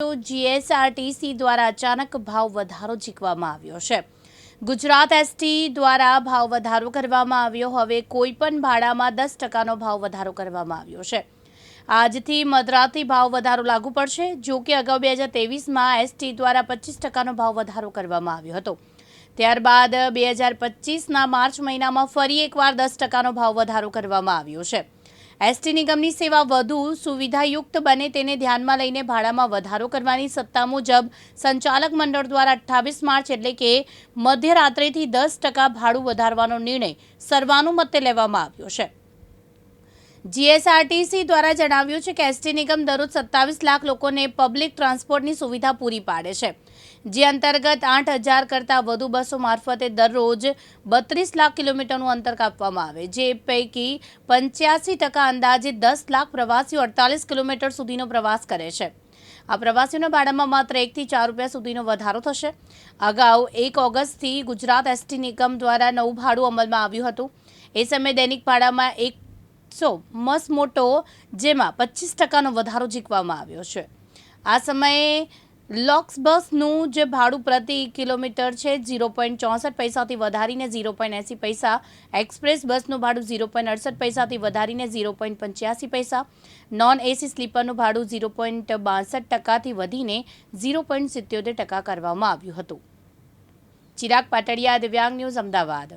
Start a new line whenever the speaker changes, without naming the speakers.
GSRTC દ્વારા અચાનક ભાવ વધારો ઝીકવામાં આવ્યો છે। ગુજરાત એસટી દ્વારા ભાવ વધારો કરવામાં આવ્યો। હવે કોઈપણ ભાડામાં 10%નો ભાવ વધારો કરવામાં આવ્યો છે। આજથી મધરાતથી ભાવ વધારો લાગુ પડશે। જો કે અગાઉ 2023માં એસટી દ્વારા 25%નો ભાવ વધારો કરવામાં આવ્યો હતો। ત્યારબાદ 2025ના માર્ચ મહિનામાં ફરી એકવાર 10%નો ભાવ વધારો કરવામાં આવ્યો છે। એસટી નિગમની સેવા વધુ સુવિધાયુક્ત બને તેને ધ્યાનમાં લઈને ભાડામાં વધારો કરવાની સત્તા મુજબ સંચાલક મંડળ દ્વારા 28 માર્ચ એટલે કે મધ્યરાત્રિથી 10% ભાડું વધારવાનો નિર્ણય સર્વાનુમતે લેવામાં આવ્યો છે। જીએસઆરટીસી દ્વારા જણાવ્યું છે કે એસટી નિગમ દરરોજ 27 લાખ લોકોને પબ્લિક ટ્રાન્સપોર્ટની સુવિધા પૂરી પાડે છે, જે અંતર્ગત 8000 કરતાં વધુ બસો મારફતે દરરોજ 32 લાખ કિલોમીટરનું અંતર કાપવામાં આવે, જે પૈકી 85% અંદાજે 10 લાખ પ્રવાસીઓ 48 કિલોમીટર સુધીનો પ્રવાસ કરે છે। આ પ્રવાસીઓના ભાડામાં માત્ર 1 થી 4 રૂપિયા સુધીનો વધારો થશે। અગાઉ 1 ઓગસ્ટથી ગુજરાત એસટી નિગમ દ્વારા નવું ભાડું અમલમાં આવ્યું હતું। એ સમયે દૈનિક ભાડામાં 100 મસ મોટો જેમાં 25%નો વધારો ઝીકવામાં આવ્યો છે। આ સમયે લોક્સ બસનું જે ભાડું પ્રતિ કિલોમીટર છે 0.64 પૈસાથી વધારીને 0.80 પૈસા, એક્સપ્રેસ બસનું ભાડું 0.68 પૈસાથી વધારીને 0.85 પૈસા, નોન એસી સ્લીપરનું ભાડું 0.62%થી વધીને 0.77% કરવામાં આવ્યું હતું। ચિરાગ પાટડિયા, દિવ્યાંગ ન્યૂઝ, અમદાવાદ।